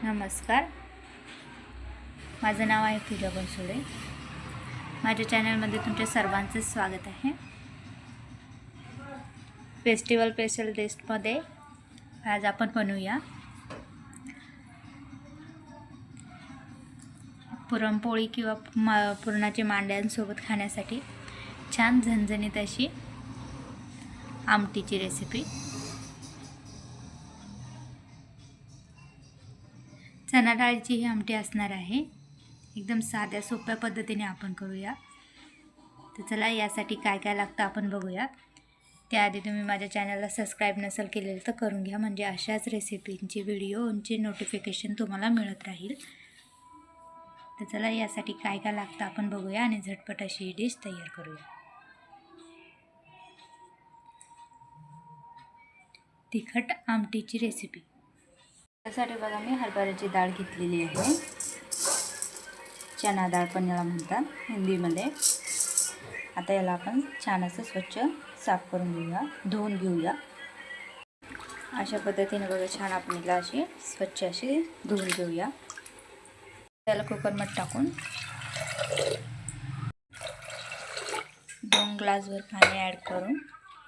नमस्कार, माझं नाव आहे पूजा बनसोडे। माझ्या चॅनलमध्ये तुमच्या सर्वांचे स्वागत आहे। फेस्टिवल स्पेशल टेस्टमध्ये आज आपण बनवूया पुरणपोळी किंवा पुरणाचे मांड्यांसोबत खाण्यासाठी छान झणझणीत अशी आमटीची रेसिपी। चणा डाळीची ही आमटी असणार आहे। एकदम साध्या सोप्या पद्धतीने आपण करूया। तर चला यासाठी काय काय लागतं आपण बघूया। त्याआधी तुम्ही माझ्या चॅनलला सबस्क्राईब नसेल केलेलं तर करून घ्या, म्हणजे अशाच रेसिपींची व्हिडिओची नोटिफिकेशन तुम्हाला मिळत राहील। तर चला यासाठी काय काय लागतं आपण बघूया आणि झटपट अशी डिश तयार करूया। तिखट आमटीची रेसिपी। त्यासाठी बघा मी हरभऱ्याची डाळ घेतलेली आहे। चना डाळ पण याला म्हणतात हिंदीमध्ये। आता याला आपण छान असं स्वच्छ साफ करून घेऊया, धुवून घेऊया। अशा पद्धतीने बघा छान आपण याला अशी स्वच्छ अशी धुवून घेऊया। त्याला कुकरमध्ये टाकून 2 ग्लासभर पाणी ॲड करून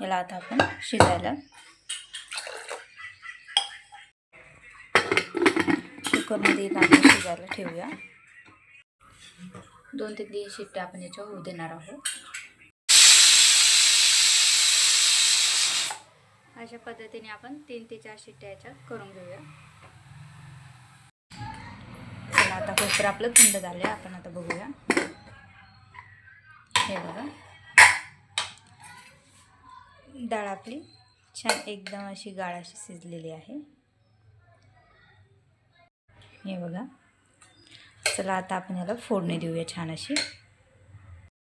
याला आता आपण शिजायला कुकरमध्ये टाकून शिजायला ठेवूया। 2 ते 3 शिट्ट्या आपण याच्यावर होऊ देणार आहोत। अशा पद्धतीने आपण 3 ते 4 शिट्ट्या याच्यात करून घेऊया। चला आता कुकर आपलं थंड झालं, आपण आता बघूया। हे बघा डाळ आपली छान एकदम अशी गाळ अशी शिजलेली आहे। हे बघा, चला आता आपण याला फोडणी देऊया छान अशी।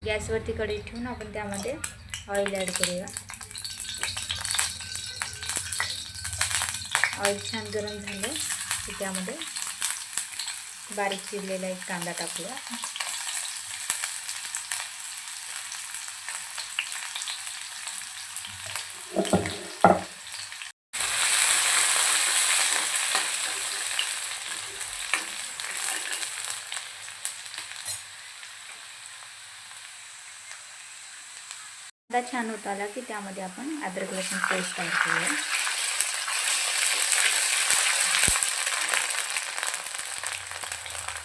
गॅसवरती कढई ठेवून आपण त्यामध्ये ऑइल ॲड करूया। ऑइल छान गरम झालं की त्यामध्ये बारीक चिरलेला एक कांदा टाकूया। कांदा छान होत आला की त्यामध्ये आपण अद्रक लसूण पेस्ट ॲड करूया।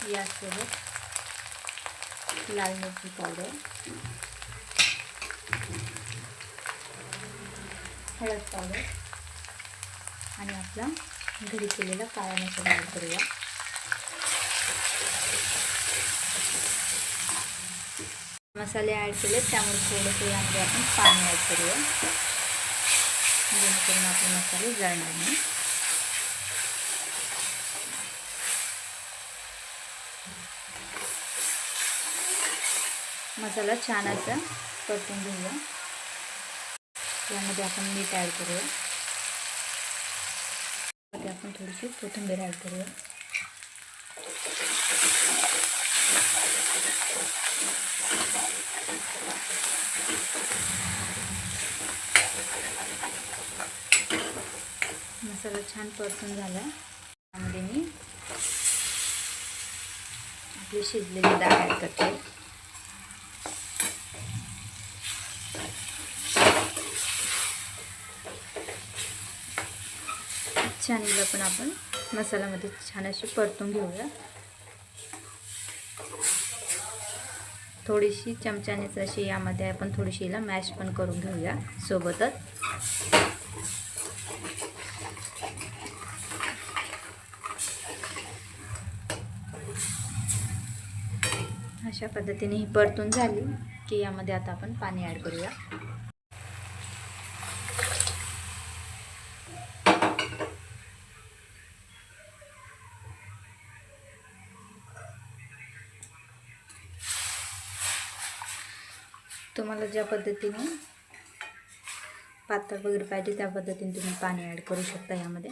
यासोबत लाल मिरची पावडर, हळद पावडर आणि आपला घरी केलेला काळा मसाला ॲड करूया। मसाले ॲड केले त्यामुळे थोडंसं यामध्ये आपण पाणी ॲड करूया, जेणेकरून आपले मसाले जळणार नाही। मसाला छान असा परतून घेऊया। यामध्ये आपण मीठ ॲड करूया, त्यामध्ये आपण थोडीशी कोथिंबीर ॲड करूया। मसाला छान परतून झाला, त्यामध्ये मी आपली शिजलेली डाळ ॲड करते। छान हिला पण आपण मसाल्यामध्ये छान अशी परतून घेऊया। थोडीशी चमच्यानेच अशी यामध्ये आपण थोडीशी हिला मॅश पण करून घेऊया सोबतच। अशा पद्धतीने ही परतून झाली की यामध्ये आता आपण पाणी ॲड करूया। तुम्हाला ज्या पद्धतीने पातळ वगैरे पाहिजे त्या पद्धतीने तुम्ही पाणी ॲड करू शकता यामध्ये।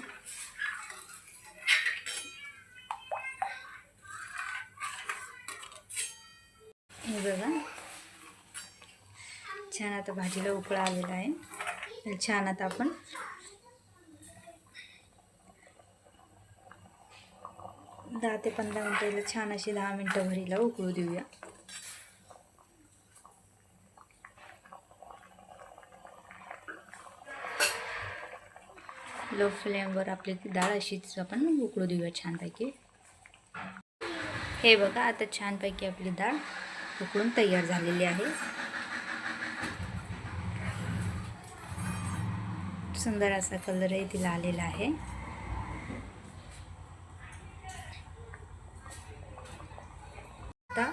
हे बघा छान आता भाजीला उकळा आलेला आहे। छान आता आपण 10 ते 15 मिनटं हिला छान अशी 10 मिनटं भरीला उकळू देऊया. लो फ्लेमवर आपली डाळ अशीच आपण उकळू देऊया छानपैकी. हे बघा आता छानपैकी आपली डाळ उकळून तयार झालेली आहे. सुंदर असा कलरही तिला आलेला आहे. आता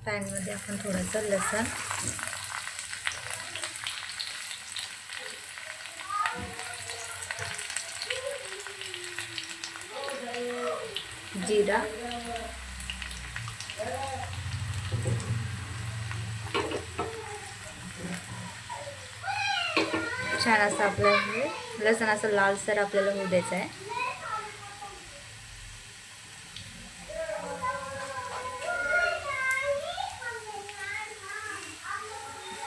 पॅनमध्ये आपण थोडंसं लसूण, जिरा, छान असं आपलं लसूण असं लालसर आपल्याला होऊ द्यायचं आहे.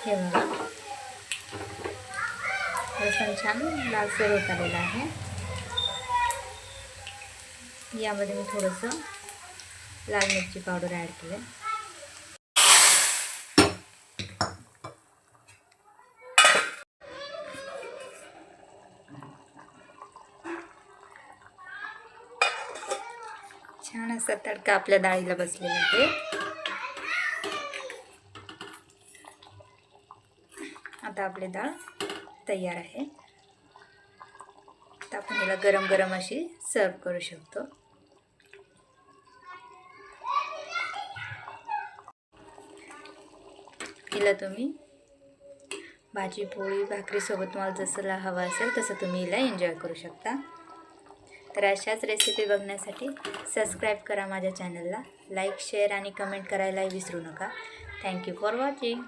हे बघा लसूण छान लालसर होत आलेलं आहे. यामध्ये मी थोडंसं लाल मिरची पावडर ॲड केले. छान असा तडका आपल्या डाळीला बसलेला आहे. आता आपली डाळ तयार आहे. आता आपण हिला गरम गरम अशी सर्व करू शकतो. हिला तुम्ही भाजी पोळी भाकरीसोबत तुम्हाला जसं हवं असेल तसं तुम्ही हिला एन्जॉय करू शकता. तर अशाच रेसिपी बघण्यासाठी सबस्क्राईब करा माझ्या चॅनलला. लाईक शेअर आणि कमेंट करायलाही विसरू नका. Thank you for watching.